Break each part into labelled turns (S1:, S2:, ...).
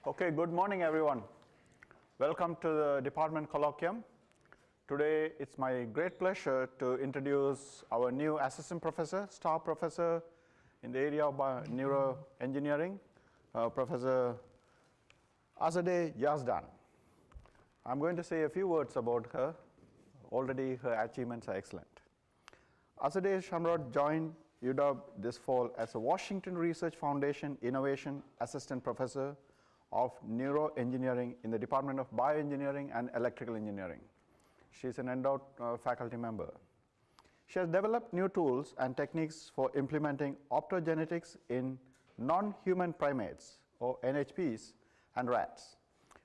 S1: Okay, good morning, everyone. Welcome to the department colloquium. Today, it's my great pleasure to introduce our new assistant professor, star professor in the area of neuroengineering, Professor Azadeh Yazdan. I'm going to say a few words about her. Already, her achievements are excellent. Yazdan-Shahmorad joined UW this fall as a Washington Research Foundation Innovation Assistant Professor of Neuroengineering in the Department of Bioengineering and Electrical Engineering. She is an endowed faculty member. She has developed new tools and techniques for implementing optogenetics in non-human primates, or NHPs, and rats,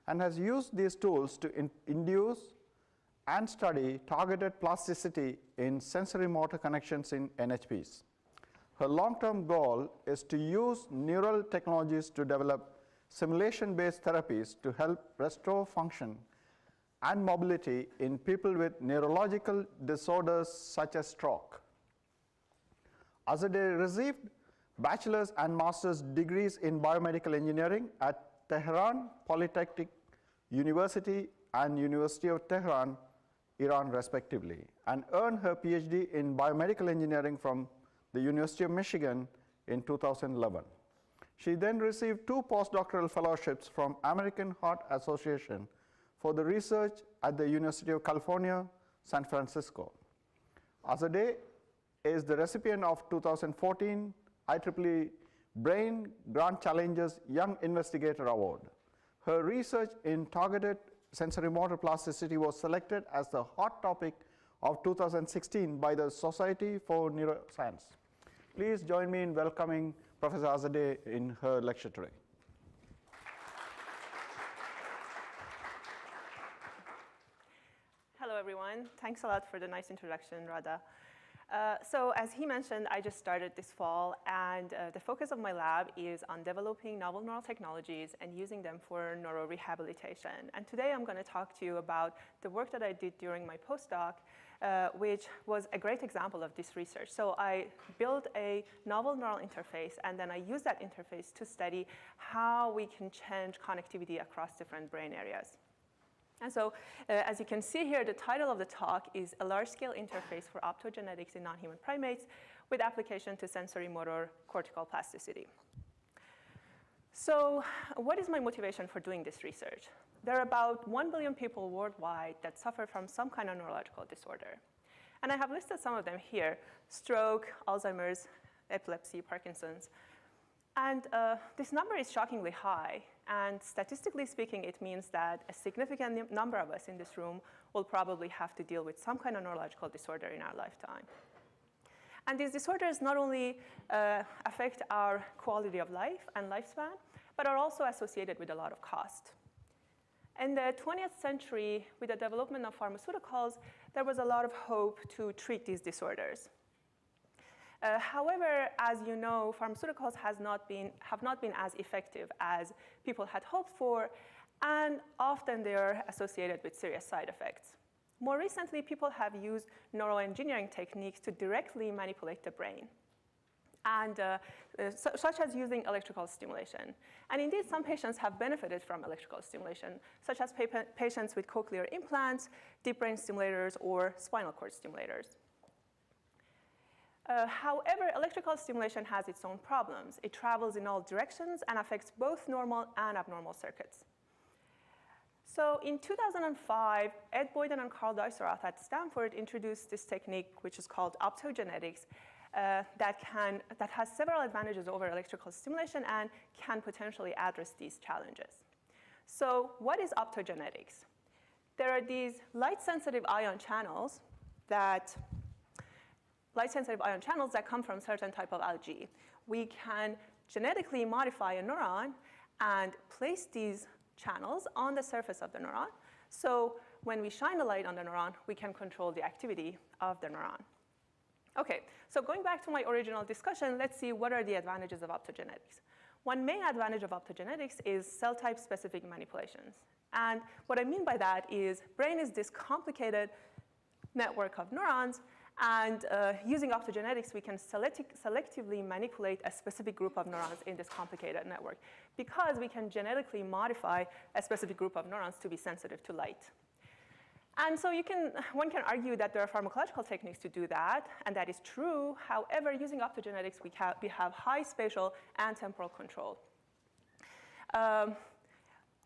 S1: and has used these tools to induce and study targeted plasticity in sensory motor connections in NHPs. Her long-term goal is to use neural technologies to develop simulation-based therapies to help restore function and mobility in people with neurological disorders such as stroke. Azadeh received bachelor's and master's degrees in biomedical engineering at Tehran Polytechnic University and University of Tehran, Iran, respectively, and earned her PhD in biomedical engineering from the University of Michigan in 2011. She then received 2 postdoctoral fellowships from American Heart Association for the research at the University of California, San Francisco. Azadeh is the recipient of 2014 IEEE Brain Grant Challenges Young Investigator Award. Her research in targeted sensory motor plasticity was selected as the hot topic of 2016 by the Society for Neuroscience. Please join me in welcoming Professor Azadeh in her lecture today.
S2: Hello, everyone. Thanks a lot for the nice introduction, Radha. So as he mentioned, I just started this fall, and the focus of my lab is on developing novel neural technologies and using them for neurorehabilitation. And today I'm going to talk to you about the work that I did during my postdoc, which was a great example of this research. So I built a novel neural interface, and then I used that interface to study how we can change connectivity across different brain areas. And so, as you can see here, the title of the talk is A Large-Scale Interface for Optogenetics in Non-Human Primates with Application to Sensory Motor Cortical Plasticity. So what is my motivation for doing this research? There are about 1 billion people worldwide that suffer from some kind of neurological disorder. And I have listed some of them here: stroke, Alzheimer's, epilepsy, Parkinson's. And this number is shockingly high. And statistically speaking, it means that a significant number of us in this room will probably have to deal with some kind of neurological disorder in our lifetime. And these disorders not only affect our quality of life and lifespan, but are also associated with a lot of cost. In the 20th century, with the development of pharmaceuticals, there was a lot of hope to treat these disorders. However, as you know, pharmaceuticals have not been as effective as people had hoped for, and often they are associated with serious side effects. More recently, people have used neuroengineering techniques to directly manipulate the brain, and such as using electrical stimulation. And indeed, some patients have benefited from electrical stimulation, such as patients with cochlear implants, deep brain stimulators, or spinal cord stimulators. However, electrical stimulation has its own problems. It travels in all directions and affects both normal and abnormal circuits. So in 2005, Ed Boyden and Carl Deisseroth at Stanford introduced this technique, which is called optogenetics, that has several advantages over electrical stimulation and can potentially address these challenges. So what is optogenetics? There are these light-sensitive ion channels that come from certain type of algae. We can genetically modify a neuron and place these channels on the surface of the neuron. So when we shine a light on the neuron, we can control the activity of the neuron. Okay, so going back to my original discussion, let's see what are the advantages of optogenetics. One main advantage of optogenetics is cell type specific manipulations. And what I mean by that is brain is this complicated network of neurons, And using optogenetics, we can selectively manipulate a specific group of neurons in this complicated network because we can genetically modify a specific group of neurons to be sensitive to light. And so one can argue that there are pharmacological techniques to do that, and that is true. However, using optogenetics, we have high spatial and temporal control.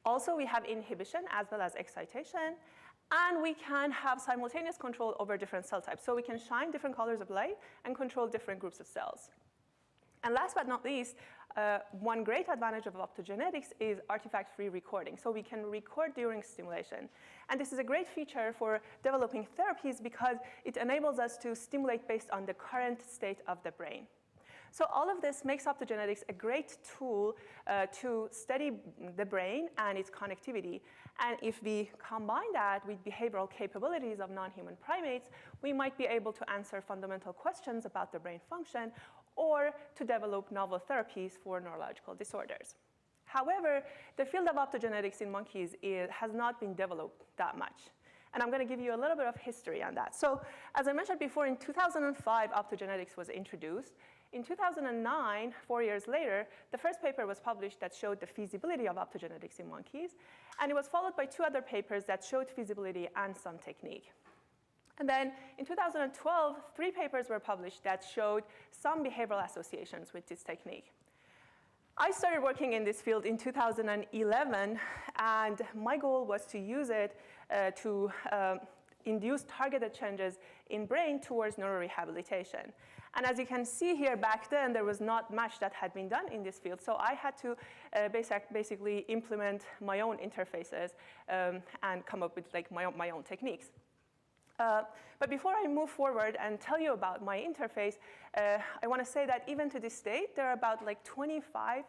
S2: Also, we have inhibition as well as excitation, and we can have simultaneous control over different cell types. So we can shine different colors of light and control different groups of cells. And last but not least, one great advantage of optogenetics is artifact-free recording. So we can record during stimulation. And this is a great feature for developing therapies because it enables us to stimulate based on the current state of the brain. So all of this makes optogenetics a great tool to study the brain and its connectivity. And if we combine that with behavioral capabilities of non-human primates, we might be able to answer fundamental questions about the brain function or to develop novel therapies for neurological disorders. However, the field of optogenetics in monkeys has not been developed that much. And I'm going to give you a little bit of history on that. So as I mentioned before, in 2005, optogenetics was introduced. In 2009, 4 years later, the first paper was published that showed the feasibility of optogenetics in monkeys. And it was followed by 2 other papers that showed feasibility and some technique. And then in 2012, 3 papers were published that showed some behavioral associations with this technique. I started working in this field in 2011, and my goal was to use it to induce targeted changes in brain towards neurorehabilitation. And as you can see here, back then, there was not much that had been done in this field. So I had to basically implement my own interfaces and come up with like my own techniques. But before I move forward and tell you about my interface, I want to say that even to this date, there are about like 25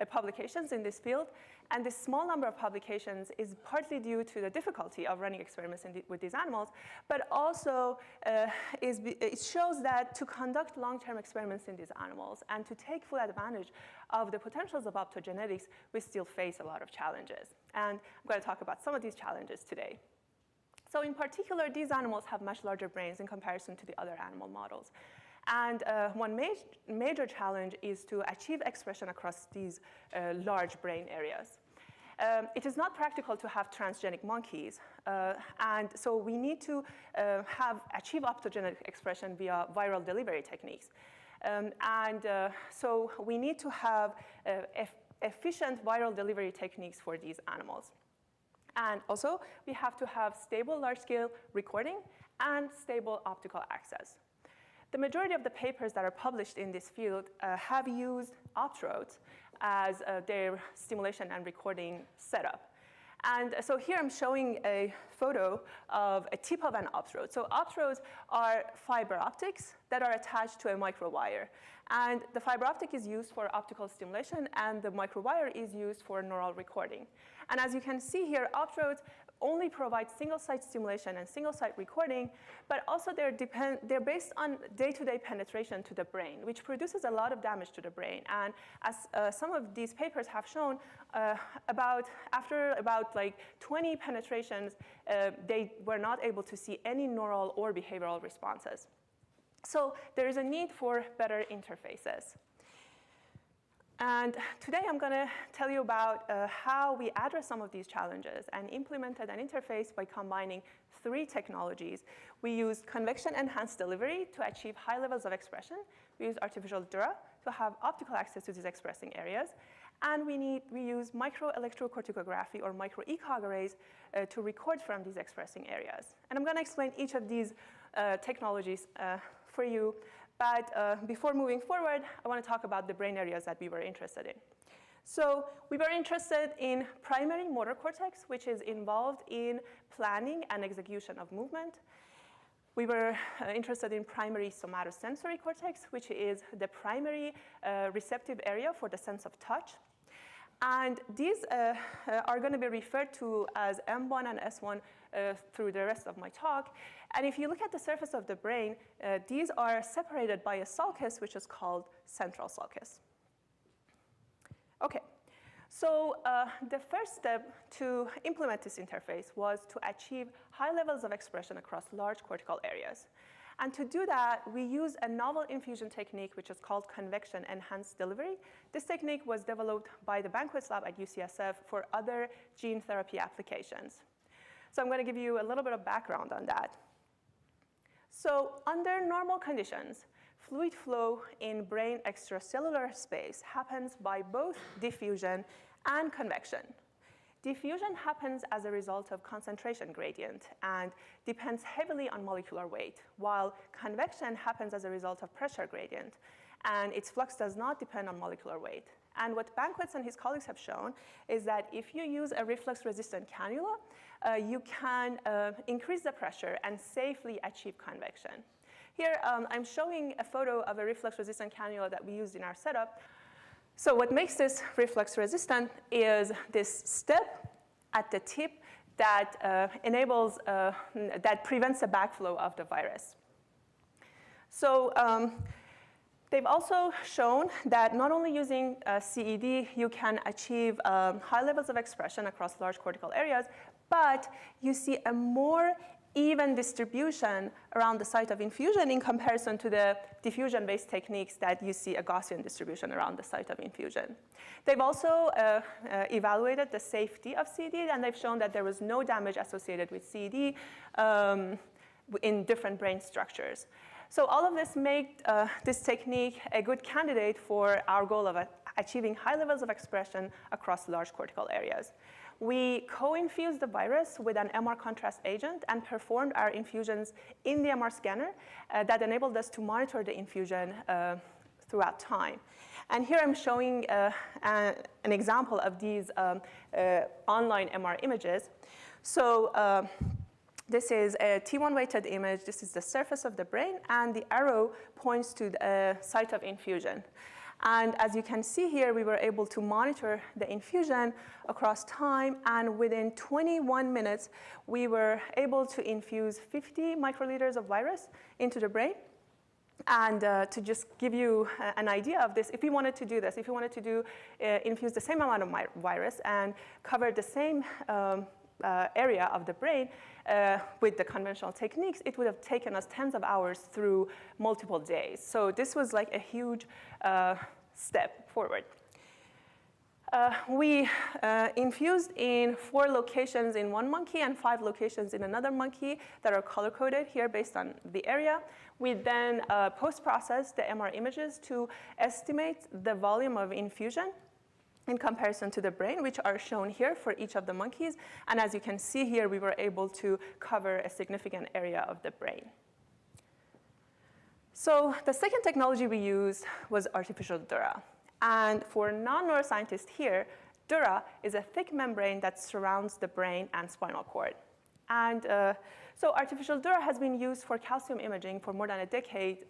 S2: publications in this field. And this small number of publications is partly due to the difficulty of running experiments with these animals, but also it shows that to conduct long-term experiments in these animals and to take full advantage of the potentials of optogenetics, we still face a lot of challenges. And I'm going to talk about some of these challenges today. So in particular, these animals have much larger brains in comparison to the other animal models. And one major challenge is to achieve expression across these large brain areas. It is not practical to have transgenic monkeys. And so we need to achieve optogenetic expression via viral delivery techniques. So we need to have efficient viral delivery techniques for these animals. And also, we have to have stable large-scale recording and stable optical access. The majority of the papers that are published in this field have used optrodes as their stimulation and recording setup. And so here I'm showing a photo of a tip of an optrode. So optrodes are fiber optics that are attached to a microwire. And the fiber optic is used for optical stimulation, and the microwire is used for neural recording. And as you can see here, optrodes only provide single-site stimulation and single-site recording, but also they're based on day-to-day penetration to the brain, which produces a lot of damage to the brain. And as some of these papers have shown, after about like 20 penetrations, they were not able to see any neural or behavioral responses. So there is a need for better interfaces. And today I'm going to tell you about how we address some of these challenges and implemented an interface by combining 3 technologies. We use convection-enhanced delivery to achieve high levels of expression. We use artificial Dura to have optical access to these expressing areas. And we use micro-electrocorticography or micro-ECOG arrays to record from these expressing areas. And I'm going to explain each of these technologies for you. But before moving forward, I want to talk about the brain areas that we were interested in. So we were interested in primary motor cortex, which is involved in planning and execution of movement. We were interested in primary somatosensory cortex, which is the primary receptive area for the sense of touch. And these are going to be referred to as M1 and S1 through the rest of my talk. And if you look at the surface of the brain, these are separated by a sulcus, which is called central sulcus. OK, so the first step to implement this interface was to achieve high levels of expression across large cortical areas. And to do that, we use a novel infusion technique, which is called convection-enhanced delivery. This technique was developed by the Banquets Lab at UCSF for other gene therapy applications. So I'm going to give you a little bit of background on that. So under normal conditions, fluid flow in brain extracellular space happens by both diffusion and convection. Diffusion happens as a result of concentration gradient and depends heavily on molecular weight, while convection happens as a result of pressure gradient, and its flux does not depend on molecular weight. And what Banquets and his colleagues have shown is that if you use a reflux-resistant cannula, you can increase the pressure and safely achieve convection. Here, I'm showing a photo of a reflux-resistant cannula that we used in our setup. So what makes this reflux resistant is this step at the tip that that prevents the backflow of the virus. So they've also shown that not only using CED, you can achieve high levels of expression across large cortical areas, but you see a more even distribution around the site of infusion in comparison to the diffusion-based techniques that you see a Gaussian distribution around the site of infusion. They've also evaluated the safety of CED, and they've shown that there was no damage associated with CED in different brain structures. So all of this make this technique a good candidate for our goal of achieving high levels of expression across large cortical areas. We co-infused the virus with an MR contrast agent and performed our infusions in the MR scanner that enabled us to monitor the infusion throughout time. And here I'm showing an example of these online MR images. So this is a T1 weighted image. This is the surface of the brain, and the arrow points to the site of infusion. And as you can see here, we were able to monitor the infusion across time, and within 21 minutes, we were able to infuse 50 microliters of virus into the brain. And to just give you an idea of this, if we wanted to do this, if we wanted to infuse the same amount of virus and cover the same area of the brain with the conventional techniques, it would have taken us tens of hours through multiple days. So this was like a huge step forward. We infused in 4 locations in one monkey and 5 locations in another monkey that are color-coded here based on the area. We then post-processed the MR images to estimate the volume of infusion in comparison to the brain, which are shown here for each of the monkeys. And as you can see here, we were able to cover a significant area of the brain. So the second technology we used was artificial Dura. And for non-neuroscientists here, Dura is a thick membrane that surrounds the brain and spinal cord. And so artificial Dura has been used for calcium imaging for more than a decade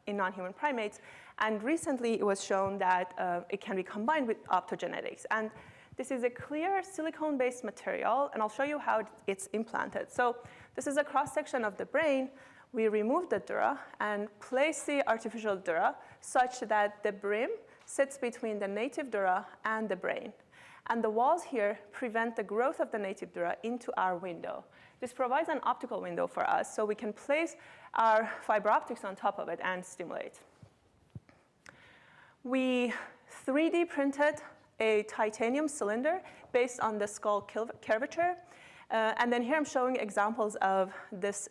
S2: in non-human primates. And recently, it was shown that it can be combined with optogenetics. And this is a clear silicone-based material, and I'll show you how it's implanted. So this is a cross-section of the brain. We remove the Dura and place the artificial Dura such that the brim sits between the native Dura and the brain. And the walls here prevent the growth of the native Dura into our window. This provides an optical window for us, so we can place our fiber optics on top of it and stimulate. We 3D printed a titanium cylinder based on the skull curvature. And then here I'm showing examples of this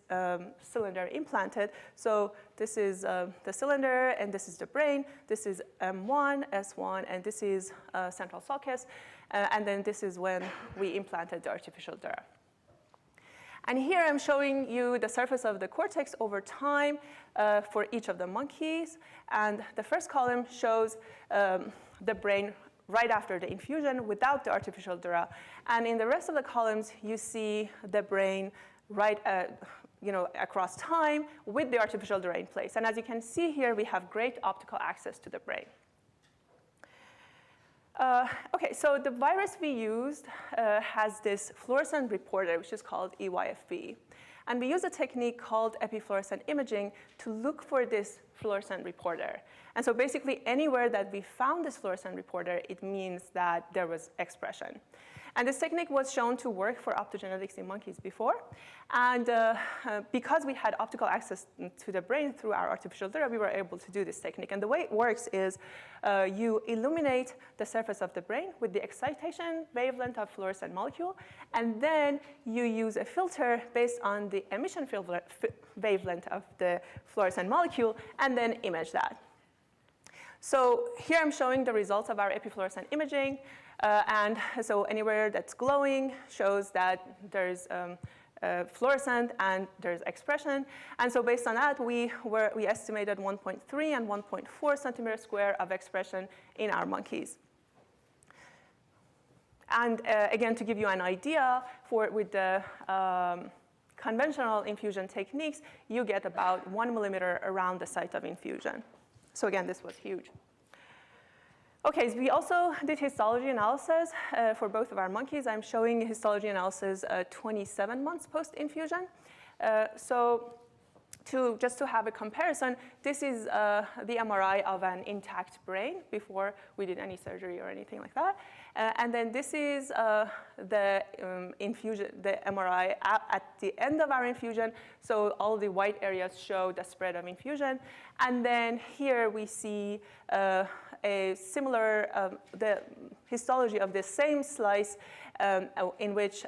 S2: cylinder implanted. So this is the cylinder, and this is the brain. This is M1, S1, and this is central sulcus. And then this is when we implanted the artificial Dura. And here I'm showing you the surface of the cortex over time for each of the monkeys. And the first column shows the brain right after the infusion without the artificial Dura. And in the rest of the columns, you see the brain right across time with the artificial Dura in place. And as you can see here, we have great optical access to the brain. OK, so the virus we used has this fluorescent reporter, which is called EYFB. And we use a technique called epifluorescent imaging to look for this fluorescent reporter. And so basically, anywhere that we found this fluorescent reporter, it means that there was expression. And this technique was shown to work for optogenetics in monkeys before. And because we had optical access to the brain through our artificial Dura, we were able to do this technique. And the way it works is you illuminate the surface of the brain with the excitation wavelength of fluorescent molecule, and then you use a filter based on the emission wavelength of the fluorescent molecule, and then image that. So here I'm showing the results of our epifluorescent imaging. And so anywhere that's glowing shows that there's fluorescent and there's expression. And so based on that, we estimated 1.3 and 1.4 centimeter square of expression in our monkeys. And again, to give you an idea, with the conventional infusion techniques, you get about 1 millimeter around the site of infusion. So again, this was huge. Okay, so we also did histology analysis for both of our monkeys. I'm showing histology analysis 27 months post-infusion. So just to have a comparison, this is the MRI of an intact brain before we did any surgery or anything like that. And then this is the MRI at the end of our infusion. So all the white areas show the spread of infusion. And then here we see a similar, the histology of the same slice in which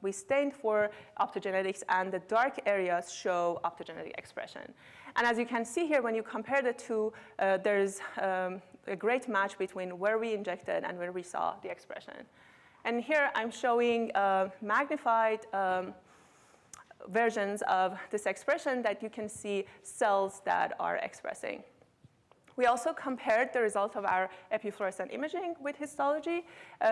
S2: we stained for optogenetics, and the dark areas show optogenetic expression. And as you can see here, when you compare the two, there's a great match between where we injected and where we saw the expression. And here I'm showing magnified versions of this expression that you can see cells that are expressing. We also compared the results of our epifluorescent imaging with histology.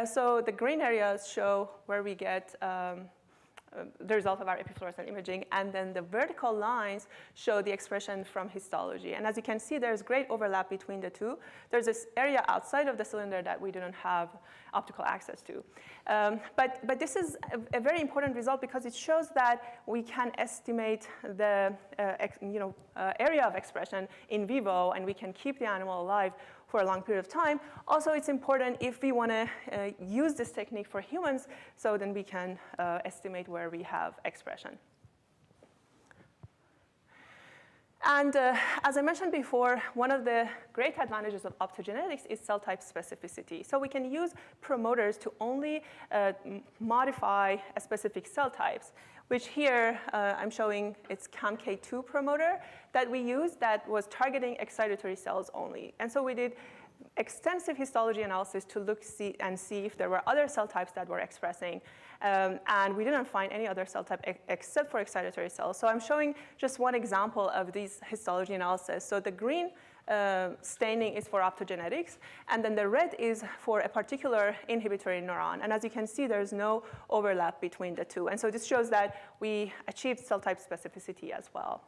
S2: So the green areas show where we get the result of our epifluorescent imaging, and then the vertical lines show the expression from histology. And as you can see, there's great overlap between the two. There's this area outside of the cylinder that we didn't have optical access to. But this is a very important result because it shows that we can estimate the area of expression in vivo, and we can keep the animal alive for a long period of time. Also, it's important if we want to use this technique for humans, so then we can estimate where we have expression. And as I mentioned before, one of the great advantages of optogenetics is cell type specificity. So we can use promoters to only modify a specific cell types, which here I'm showing it's CAMK2 promoter that we used that was targeting excitatory cells only. And so we did extensive histology analysis to look see if there were other cell types that were expressing. And we didn't find any other cell type except for excitatory cells. So I'm showing just one example of these histology analysis. So the green staining is for optogenetics, and then the red is for a particular inhibitory neuron. And as you can see, there's no overlap between the two. And so this shows that we achieved cell type specificity as well.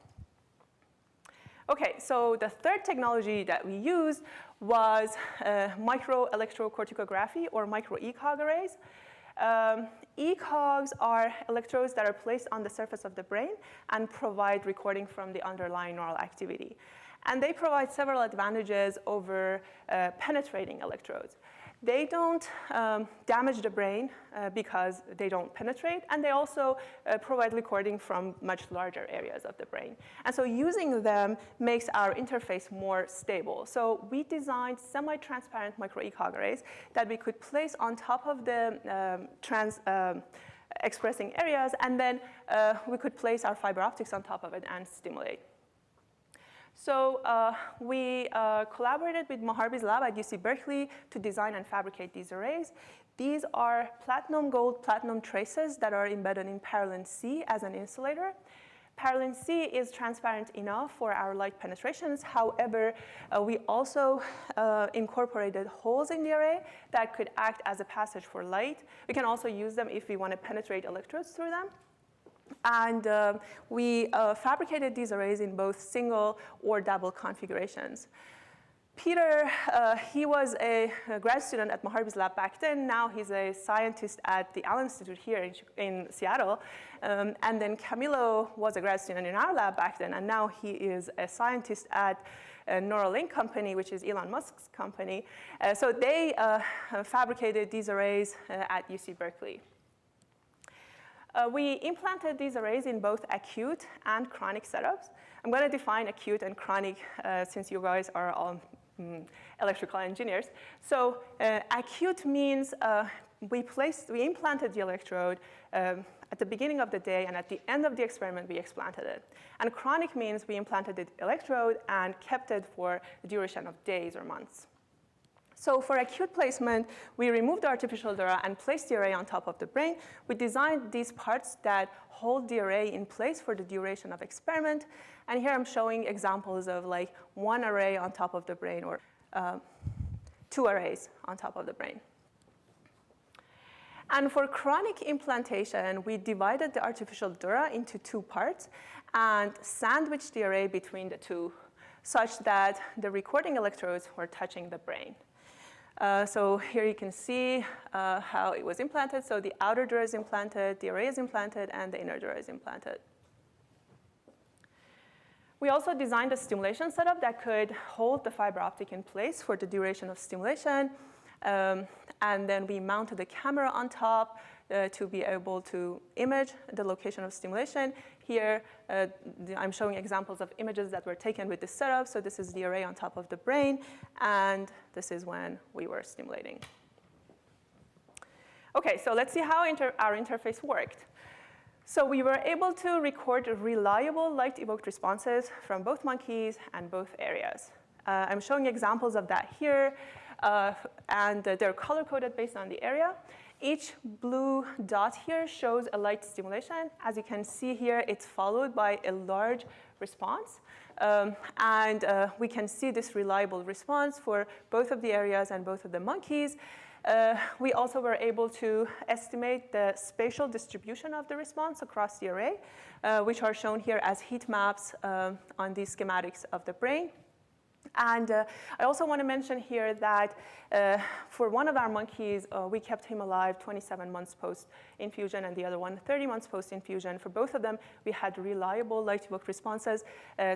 S2: Okay, so the third technology that we used was micro-electrocorticography, or micro-ECOG arrays. ECOGs are electrodes that are placed on the surface of the brain and provide recording from the underlying neural activity. And they provide several advantages over penetrating electrodes. They don't damage the brain because they don't penetrate, and they also provide recording from much larger areas of the brain. And so using them makes our interface more stable. So we designed semi-transparent micro-ECOG arrays that we could place on top of the expressing areas, and then we could place our fiber optics on top of it and stimulate. So we collaborated with Moharbi's lab at UC Berkeley to design and fabricate these arrays. These are platinum gold platinum traces that are embedded in parylene C as an insulator. Parylene C is transparent enough for our light penetrations. However, we also incorporated holes in the array that could act as a passage for light. We can also use them if we want to penetrate electrodes through them. And we fabricated these arrays in both single or double configurations. Peter, he was a grad student at Moharbi's lab back then. Now he's a scientist at the Allen Institute here in Seattle. And then Camilo was a grad student in our lab back then, and now he is a scientist at Neuralink company, which is Elon Musk's company. So they fabricated these arrays at UC Berkeley. We implanted these arrays in both acute and chronic setups. I'm going to define acute and chronic since you guys are all electrical engineers. So acute means we implanted the electrode at the beginning of the day, and at the end of the experiment, we explanted it. And chronic means we implanted the electrode and kept it for the duration of days or months. So for acute placement, we removed the artificial dura and placed the array on top of the brain. We designed these parts that hold the array in place for the duration of experiment. And here I'm showing examples of like one array on top of the brain or two arrays on top of the brain. And for chronic implantation, we divided the artificial dura into two parts and sandwiched the array between the two such that the recording electrodes were touching the brain. So here you can see how it was implanted. So the outer dura is implanted, the array is implanted, and the inner dura is implanted. We also designed a stimulation setup that could hold the fiber optic in place for the duration of stimulation. And then we mounted a camera on top to be able to image the location of stimulation. Here, I'm showing examples of images that were taken with this setup. So this is the array on top of the brain, and this is when we were stimulating. OK, so let's see how our interface worked. So we were able to record reliable light-evoked responses from both monkeys and both areas. I'm showing examples of that here. And they're color-coded based on the area. Each blue dot here shows a light stimulation. As you can see here, it's followed by a large response. And we can see this reliable response for both of the areas and both of the monkeys. We also were able to estimate the spatial distribution of the response across the array, which are shown here as heat maps on these schematics of the brain. And I also want to mention here that for one of our monkeys, we kept him alive 27 months post-infusion, and the other one 30 months post-infusion. For both of them, we had reliable light-evoked responses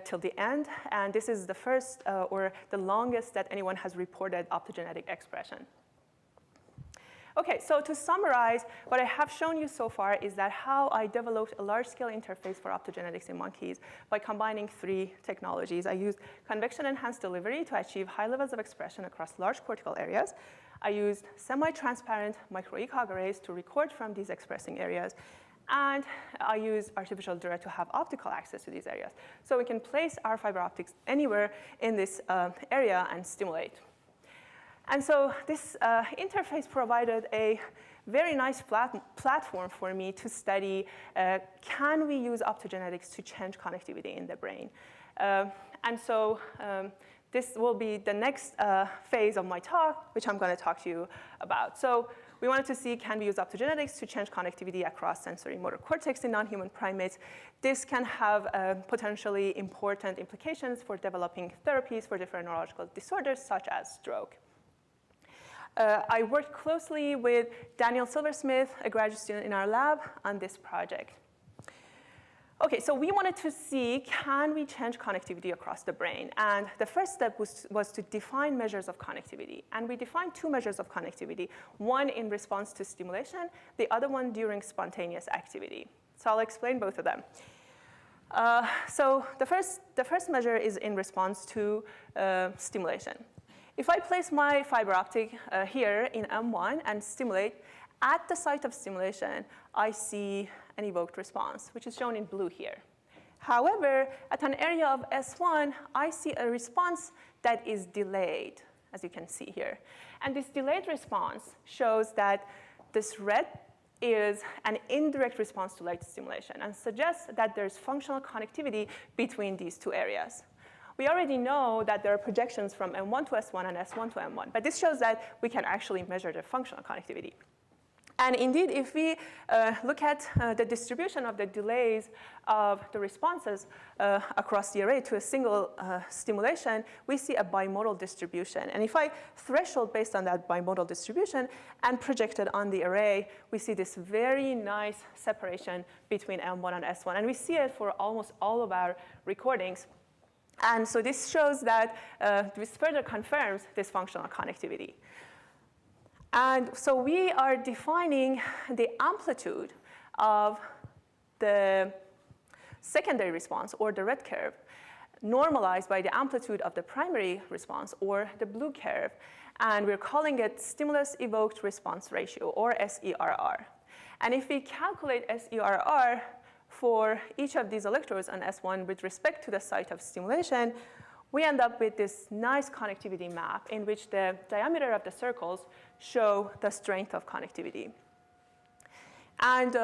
S2: till the end. And this is the first or the longest that anyone has reported optogenetic expression. OK, so to summarize, what I have shown you so far is that how I developed a large-scale interface for optogenetics in monkeys by combining three technologies. I used convection-enhanced delivery to achieve high levels of expression across large cortical areas. I used semi-transparent micro-ECOG arrays to record from these expressing areas. And I used artificial dura to have optical access to these areas. So we can place our fiber optics anywhere in this area and stimulate. And so this interface provided a very nice platform for me to study, can we use optogenetics to change connectivity in the brain? And so this will be the next phase of my talk, which I'm going to talk to you about. So we wanted to see, can we use optogenetics to change connectivity across sensory motor cortex in non-human primates? This can have potentially important implications for developing therapies for different neurological disorders, such as stroke. I worked closely with Daniel Silversmith, a graduate student in our lab, on this project. OK, so we wanted to see, can we change connectivity across the brain? And the first step was to define measures of connectivity. And we defined two measures of connectivity, one in response to stimulation, the other one during spontaneous activity. So I'll explain both of them. So the first measure is in response to stimulation. If I place my fiber optic here in M1 and stimulate, at the site of stimulation, I see an evoked response, which is shown in blue here. However, at an area of S1, I see a response that is delayed, as you can see here. And this delayed response shows that this red is an indirect response to light stimulation and suggests that there's functional connectivity between these two areas. We already know that there are projections from M1 to S1 and S1 to M1, but this shows that we can actually measure the functional connectivity. And indeed, if we look at the distribution of the delays of the responses across the array to a single stimulation, we see a bimodal distribution. And if I threshold based on that bimodal distribution and project it on the array, we see this very nice separation between M1 and S1. And we see it for almost all of our recordings. And so this shows that this further confirms this functional connectivity. And so we are defining the amplitude of the secondary response, or the red curve, normalized by the amplitude of the primary response, or the blue curve. And we're calling it stimulus-evoked response ratio, or SERR. And if we calculate SERR for each of these electrodes on S1 with respect to the site of stimulation, we end up with this nice connectivity map in which the diameter of the circles show the strength of connectivity. And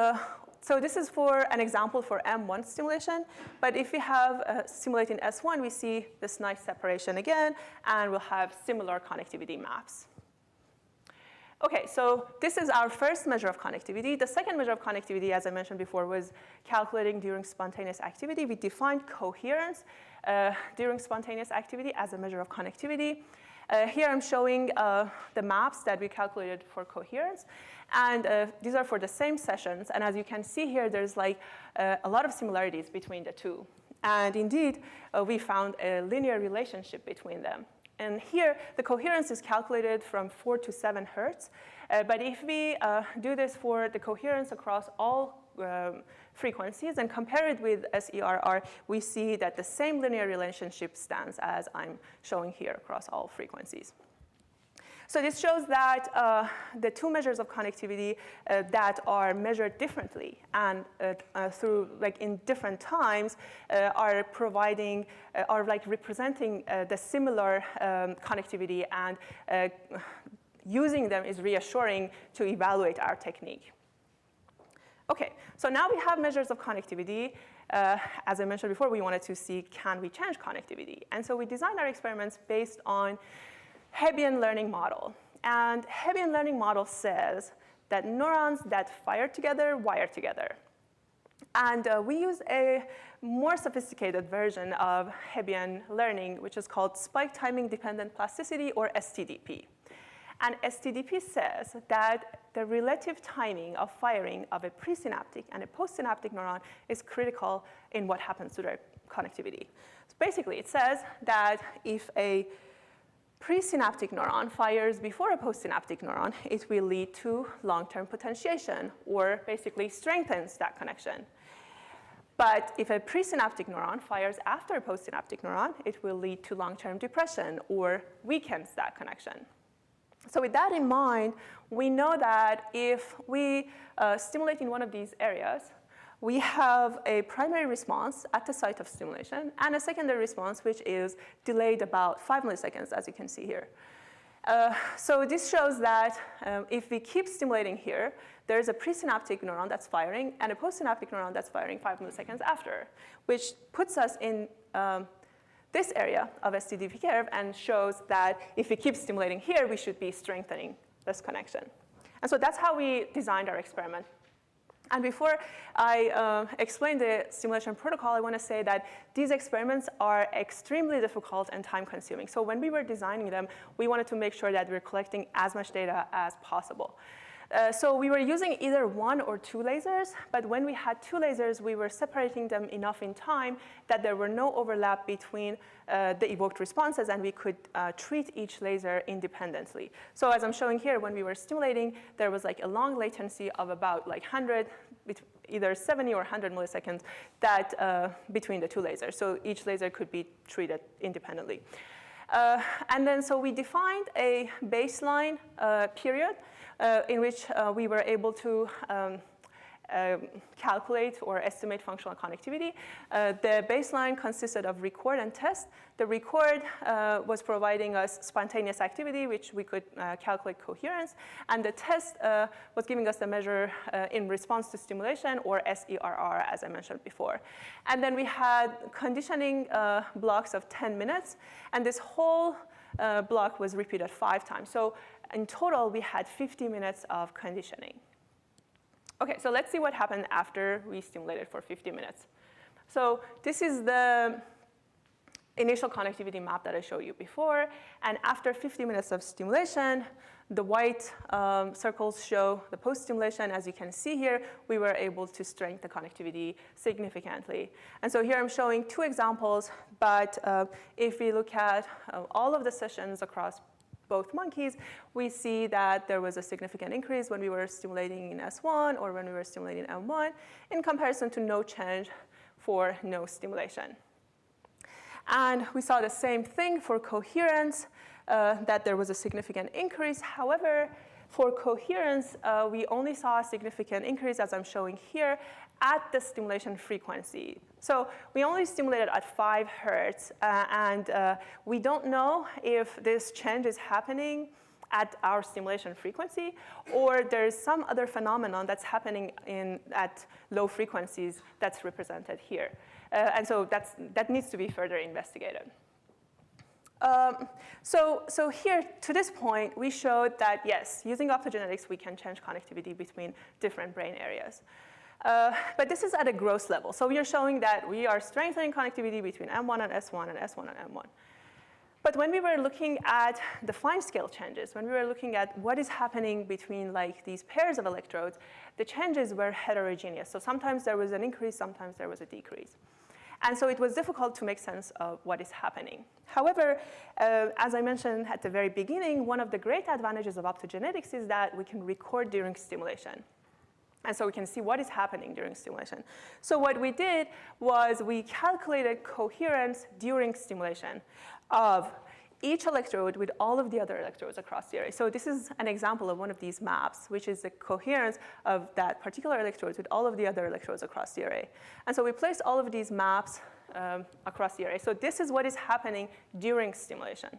S2: so this is for an example for M1 stimulation. But if we have stimulating S1, we see this nice separation again, and we'll have similar connectivity maps. OK, so this is our first measure of connectivity. The second measure of connectivity, as I mentioned before, was calculating during spontaneous activity. We defined coherence during spontaneous activity as a measure of connectivity. Here I'm showing the maps that we calculated for coherence. And these are for the same sessions. And as you can see here, there's like a lot of similarities between the two. And indeed, we found a linear relationship between them. And here, the coherence is calculated from 4 to 7 hertz. But if we do this for the coherence across all frequencies and compare it with SERR, we see that the same linear relationship stands as I'm showing here across all frequencies. So this shows that the two measures of connectivity that are measured differently and through like in different times are providing, are like representing the similar connectivity, and using them is reassuring to evaluate our technique. OK, so now we have measures of connectivity. As I mentioned before, we wanted to see, can we change connectivity? And so we designed our experiments based on Hebbian learning model. And Hebbian learning model says that neurons that fire together wire together. And we use a more sophisticated version of Hebbian learning, which is called spike timing dependent plasticity, or STDP. And STDP says that the relative timing of firing of a presynaptic and a postsynaptic neuron is critical in what happens to their connectivity. So basically, it says that if a presynaptic neuron fires before a postsynaptic neuron, it will lead to long-term potentiation, or basically strengthens that connection. But if a presynaptic neuron fires after a postsynaptic neuron, it will lead to long-term depression, or weakens that connection. So with that in mind, we know that if we stimulate in one of these areas, we have a primary response at the site of stimulation and a secondary response, which is delayed about 5 milliseconds, as you can see here. So this shows that if we keep stimulating here, there's a presynaptic neuron that's firing and a postsynaptic neuron that's firing 5 milliseconds after, which puts us in this area of STDP curve and shows that if we keep stimulating here, we should be strengthening this connection. And so that's how we designed our experiment. And before I explain the stimulation protocol, I want to say that these experiments are extremely difficult and time-consuming. So when we were designing them, we wanted to make sure that we're collecting as much data as possible. So we were using either 1 or 2 lasers, but when we had 2 lasers, we were separating them enough in time that there were no overlap between the evoked responses, and we could treat each laser independently. So as I'm showing here, when we were stimulating, there was like a long latency of about like 100, either 70 or 100 milliseconds that between the 2 lasers. So each laser could be treated independently. And then so we defined a baseline period in which we were able to calculate or estimate functional connectivity. The baseline consisted of record and test. The record was providing us spontaneous activity, which we could calculate coherence. And the test was giving us the measure in response to stimulation, or SERR, as I mentioned before. And then we had conditioning blocks of 10 minutes. And this whole block was repeated 5 times. So in total, we had 50 minutes of conditioning. OK, so let's see what happened after we stimulated for 50 minutes. So this is the initial connectivity map that I showed you before. And after 50 minutes of stimulation, The white circles show the post-stimulation. As you can see here, we were able to strengthen the connectivity significantly. And so here I'm showing 2 examples, but if we look at all of the sessions across both monkeys, we see that there was a significant increase when we were stimulating in S1 or when we were stimulating M1 in comparison to no change for no stimulation. And we saw the same thing for coherence, that there was a significant increase. However, for coherence, we only saw a significant increase, as I'm showing here, at the stimulation frequency. So we only stimulated at 5 hertz, and we don't know if this change is happening at our stimulation frequency, or there's some other phenomenon that's happening at low frequencies that's represented here. And so that needs to be further investigated. So here, to this point, we showed that, yes, using optogenetics, we can change connectivity between different brain areas. But this is at a gross level. So we are showing that we are strengthening connectivity between M1 and S1 and S1 and M1. But when we were looking at the fine scale changes, when we were looking at what is happening between like these pairs of electrodes, the changes were heterogeneous. So sometimes there was an increase, sometimes there was a decrease. And so it was difficult to make sense of what is happening. However, as I mentioned at the very beginning, one of the great advantages of optogenetics is that we can record during stimulation. And so we can see what is happening during stimulation. So what we did was we calculated coherence during stimulation of each electrode with all of the other electrodes across the array. So this is an example of one of these maps, which is the coherence of that particular electrode with all of the other electrodes across the array. And so we placed all of these maps across the array. So this is what is happening during stimulation.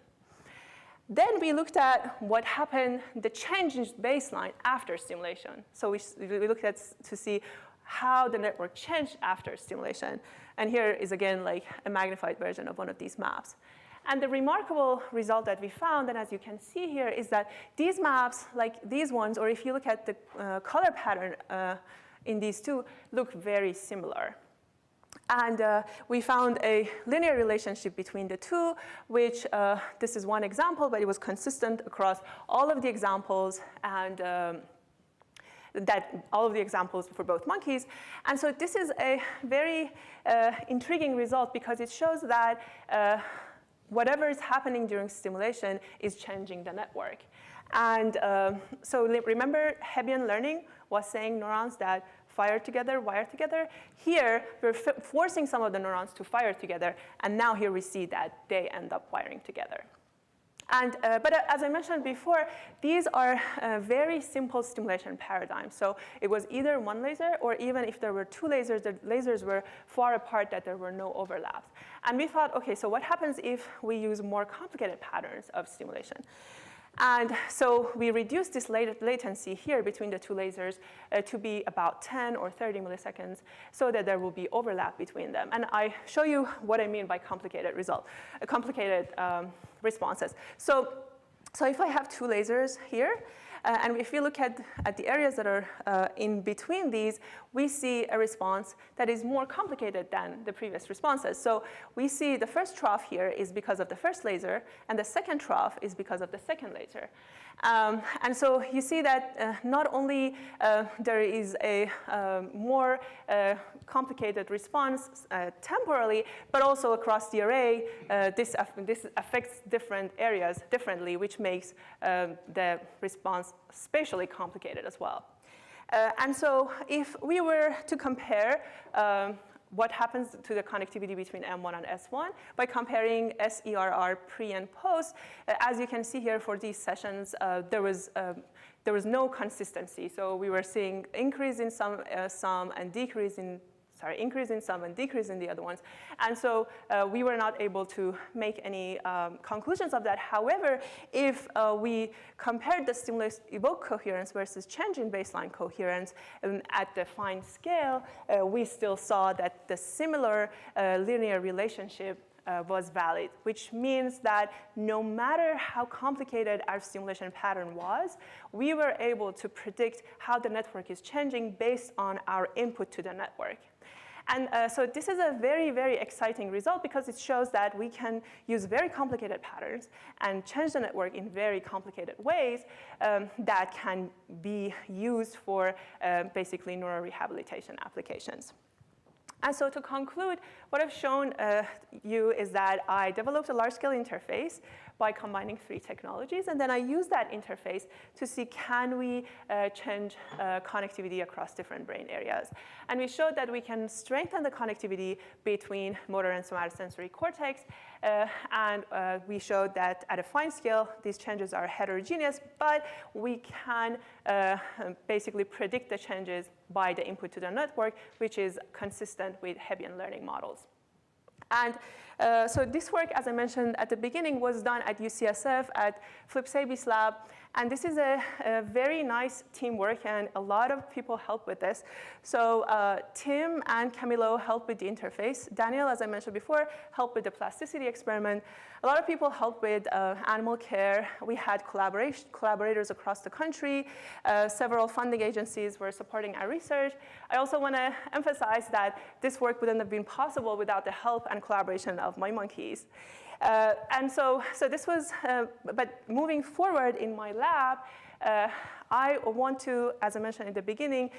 S2: Then we looked at what happened, the change in baseline after stimulation. So we looked at to see how the network changed after stimulation. And here is, again, like a magnified version of one of these maps. And the remarkable result that we found, and as you can see here, is that these maps, like these ones, or if you look at the color pattern in these two, look very similar. And we found a linear relationship between the two, which this is one example, but it was consistent across all of the examples and all of the examples for both monkeys. And so this is a very intriguing result because it shows that whatever is happening during stimulation is changing the network. And so remember Hebbian learning was saying neurons that fire together, wire together. Here, we're forcing some of the neurons to fire together, and now here we see that they end up wiring together. And, but as I mentioned before, these are very simple stimulation paradigms. So it was either one laser, or even if there were 2 lasers, the lasers were far apart that there were no overlaps. And we thought, OK, so what happens if we use more complicated patterns of stimulation? And so we reduced this latency here between the 2 lasers to be about 10 or 30 milliseconds so that there will be overlap between them. And I show you what I mean by complicated responses. So if I have 2 lasers here, and if we look at the areas that are in between these, we see a response that is more complicated than the previous responses. So we see the first trough here is because of the first laser, and the second trough is because of the second laser. And so you see that not only there is a more complicated response temporally, but also across the array, this affects different areas differently, which makes the response spatially complicated as well. And so if we were to compare what happens to the connectivity between M1 and S1 by comparing SERR pre and post, as you can see here for these sessions, there was no consistency. So we were seeing increase in some and decrease in increase in some and decrease in the other ones. And so we were not able to make any conclusions of that. However, if we compared the stimulus-evoked coherence versus change in baseline coherence at the fine scale, we still saw that the similar linear relationship was valid, which means that no matter how complicated our stimulation pattern was, we were able to predict how the network is changing based on our input to the network. And so this is a very, very exciting result because it shows that we can use very complicated patterns and change the network in very complicated ways that can be used for basically neurorehabilitation applications. And so to conclude, what I've shown you is that I developed a large-scale interface by combining 3 technologies, and then I use that interface to see can we change connectivity across different brain areas. And we showed that we can strengthen the connectivity between motor and somatosensory cortex, and we showed that at a fine scale, these changes are heterogeneous, but we can basically predict the changes by the input to the network, which is consistent with Hebbian learning models. And so this work, as I mentioned at the beginning, was done at UCSF at Flip Sabi's lab. And this is a very nice teamwork, and a lot of people help with this. So Tim and Camilo helped with the interface. Daniel, as I mentioned before, helped with the plasticity experiment. A lot of people helped with animal care. We had collaborators across the country. Several funding agencies were supporting our research. I also want to emphasize that this work wouldn't have been possible without the help and collaboration of my monkeys. And so this was, but moving forward in my lab, I want to, as I mentioned in the beginning,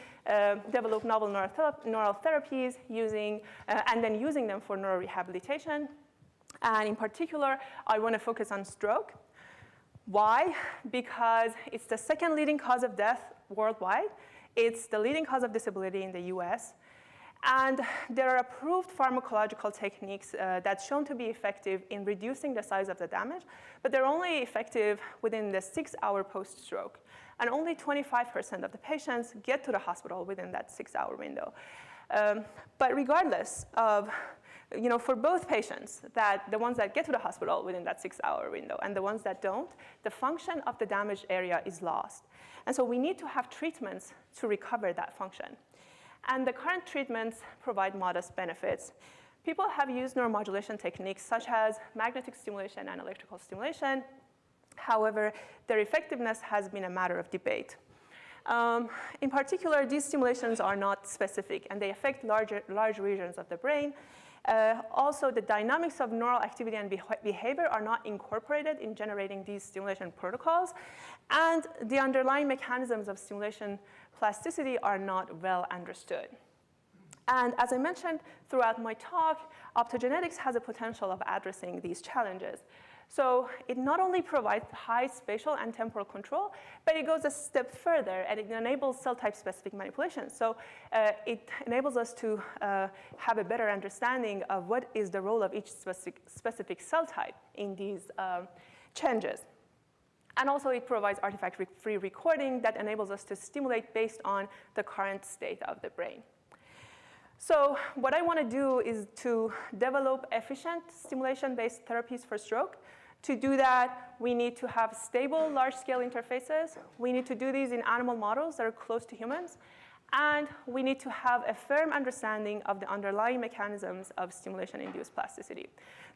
S2: develop novel neural therapies using, and then using them for neurorehabilitation. And in particular, I want to focus on stroke. Why? Because it's the 2nd leading cause of death worldwide. It's the leading cause of disability in the US. And there are approved pharmacological techniques that's shown to be effective in reducing the size of the damage, but they're only effective within the 6-hour post-stroke. And only 25% of the patients get to the hospital within that 6-hour window. But regardless of, for both patients, that the ones that get to the hospital within that 6-hour window and the ones that don't, the function of the damaged area is lost. And so we need to have treatments to recover that function. And the current treatments provide modest benefits. People have used neuromodulation techniques such as magnetic stimulation and electrical stimulation. However, their effectiveness has been a matter of debate. In particular, these stimulations are not specific, and they affect large regions of the brain. Also, the dynamics of neural activity and behavior are not incorporated in generating these stimulation protocols, and the underlying mechanisms of stimulation plasticity are not well understood. And as I mentioned throughout my talk, optogenetics has a potential of addressing these challenges. So it not only provides high spatial and temporal control, but it goes a step further, and it enables cell type specific manipulation. So it enables us to have a better understanding of what is the role of each specific cell type in these changes. And also it provides artifact-free recording that enables us to stimulate based on the current state of the brain. So what I want to do is to develop efficient stimulation-based therapies for stroke. To do that, we need to have stable large-scale interfaces. We need to do these in animal models that are close to humans. And we need to have a firm understanding of the underlying mechanisms of stimulation-induced plasticity.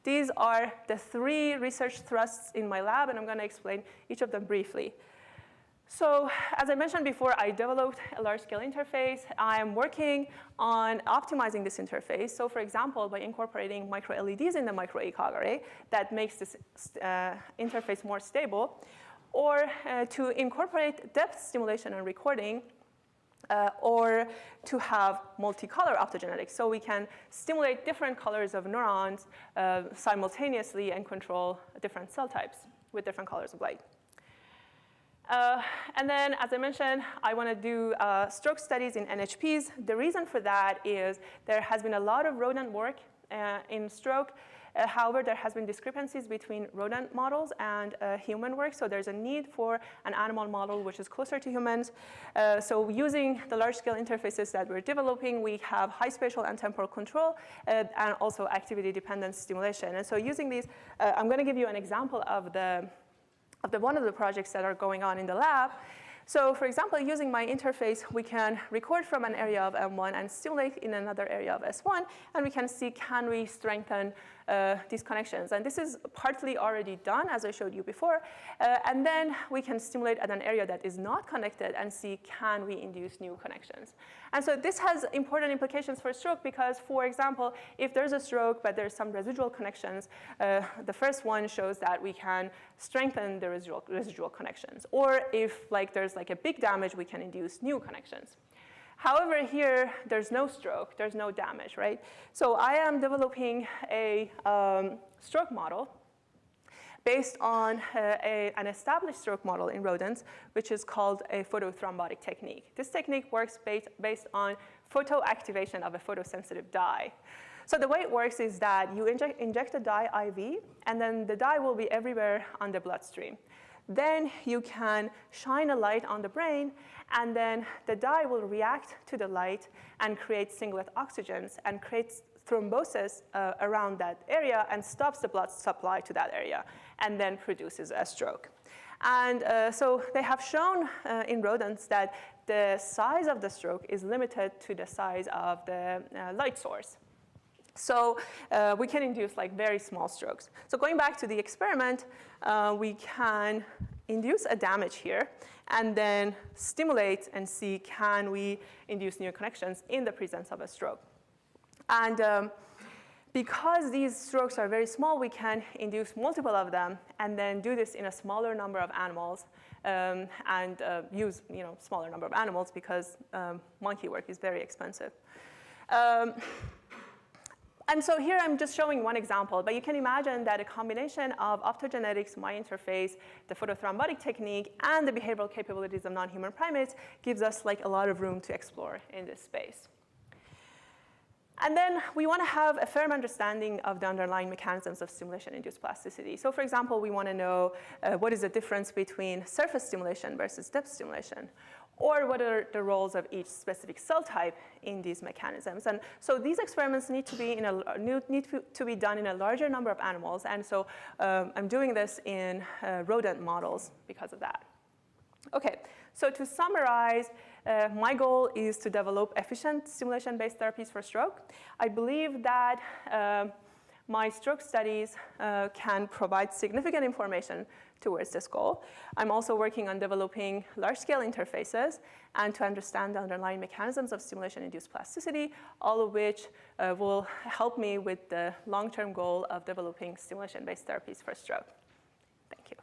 S2: These are the 3 research thrusts in my lab, and I'm going to explain each of them briefly. So as I mentioned before, I developed a large-scale interface. I am working on optimizing this interface. So for example, by incorporating micro-LEDs in the micro-ECOG array, that makes this interface more stable, or to incorporate depth stimulation and recording, or to have multicolor optogenetics. So we can stimulate different colors of neurons simultaneously and control different cell types with different colors of light. And then, as I mentioned, I want to do stroke studies in NHPs. The reason for that is there has been a lot of rodent work in stroke. However, there has been discrepancies between rodent models and human work. So there's a need for an animal model which is closer to humans. So using the large-scale interfaces that we're developing, we have high spatial and temporal control and also activity-dependent stimulation. And so using these, I'm going to give you an example of one of the projects that are going on in the lab. So for example, using my interface, we can record from an area of M1 and stimulate in another area of S1, and we can see, can we strengthen these connections. And this is partly already done, as I showed you before. And then we can stimulate at an area that is not connected and see, can we induce new connections. And so this has important implications for stroke because, for example, if there's a stroke but there's some residual connections, the first one shows that we can strengthen the residual connections. Or if there's a big damage, we can induce new connections. However, here, there's no stroke, there's no damage, right? So I am developing a stroke model based on an established stroke model in rodents, which is called a photothrombotic technique. This technique works based on photoactivation of a photosensitive dye. So the way it works is that you inject a dye IV, and then the dye will be everywhere on the bloodstream. Then you can shine a light on the brain, and then the dye will react to the light and create singlet oxygens and creates thrombosis around that area and stops the blood supply to that area and then produces a stroke. And so they have shown in rodents that the size of the stroke is limited to the size of the light source. So we can induce very small strokes. So going back to the experiment, we can induce a damage here and then stimulate and see, can we induce new connections in the presence of a stroke. And because these strokes are very small, we can induce multiple of them and then do this in a smaller number of animals and use smaller number of animals because monkey work is very expensive. And so here I'm just showing one example, but you can imagine that a combination of optogenetics, my interface, the photothrombotic technique, and the behavioral capabilities of non-human primates gives us a lot of room to explore in this space. And then we want to have a firm understanding of the underlying mechanisms of stimulation-induced plasticity. So for example, we want to know what is the difference between surface stimulation versus depth stimulation, or what are the roles of each specific cell type in these mechanisms. And so these experiments need to be done in a larger number of animals. And so I'm doing this in rodent models because of that. OK, so to summarize, my goal is to develop efficient stimulation-based therapies for stroke. I believe that my stroke studies can provide significant information towards this goal. I'm also working on developing large-scale interfaces and to understand the underlying mechanisms of stimulation-induced plasticity, all of which will help me with the long-term goal of developing stimulation-based therapies for stroke. Thank you.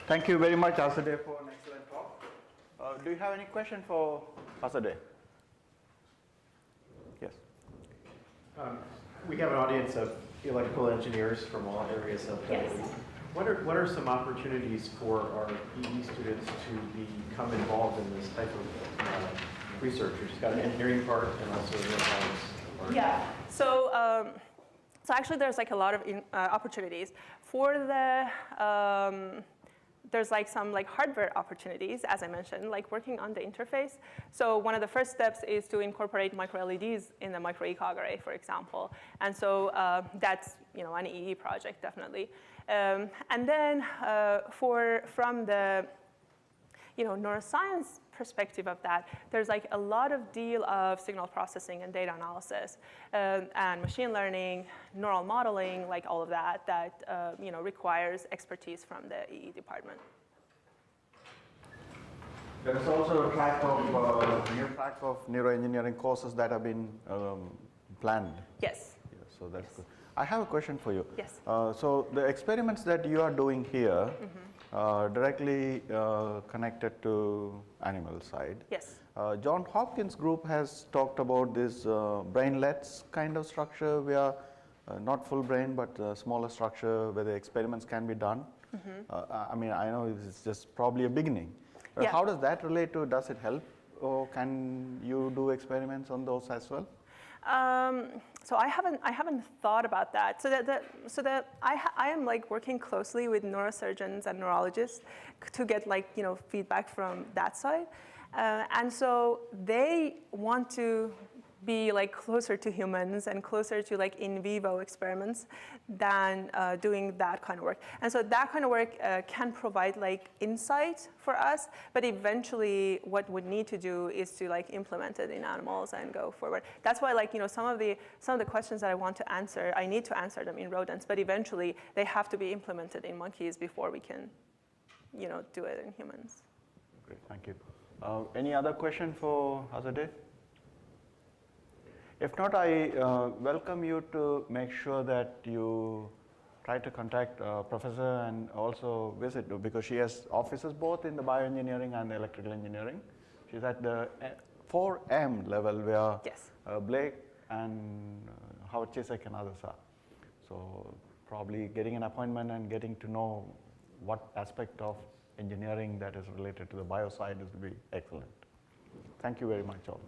S1: Thank you very much, Azadeh, for an excellent talk. Do you have any question for Azadeh? Yes.
S3: We have an audience of electrical engineers from all areas of the
S2: Yes.
S3: What are some opportunities for our EE students to become involved in this type of research? You've got an engineering part and also a neuroscience part.
S2: Yeah. So actually, there's a lot of opportunities for the. There's some hardware opportunities, as I mentioned, working on the interface. So one of the first steps is to incorporate micro-LEDs in the micro-ECOG array, for example. And so that's an EE project, definitely. And then from the neuroscience perspective of that, there's a lot of deal of signal processing and data analysis and machine learning, neural modeling, all of that requires expertise from the EE department.
S1: There is also a track of new track of neuroengineering courses that have been planned.
S2: Yes.
S1: So that's good. I have a question for you.
S2: Yes.
S1: So the experiments that you are doing here are directly connected to animal side.
S2: Yes.
S1: John Hopkins group has talked about this brainlets kind of structure where not full brain but smaller structure where the experiments can be done. I mean, I know it's just probably a beginning.
S2: Yeah.
S1: How does that relate to, does it help, or can you do experiments on those as well?
S2: So I haven't thought about that. So I am working closely with neurosurgeons and neurologists to get feedback from that side, and so they want to be like closer to humans and closer to like in vivo experiments than doing that kind of work. And so that kind of work can provide like insight for us, but eventually what we need to do is to like implement it in animals and go forward. That's why like, you know, some of the questions that I want to answer, I need to answer them in rodents, but eventually they have to be implemented in monkeys before we can, you know, do it in humans.
S1: Great, thank you. Any other question for Azadeh? If not, I welcome you to make sure that you try to contact Professor and also visit, because she has offices both in the bioengineering and the electrical engineering. She's at the 4M level where
S2: Yes.
S1: Blake and Howard Chisek and others are. So probably getting an appointment and getting to know what aspect of engineering that is related to the bio side would be excellent. Thank you very much all.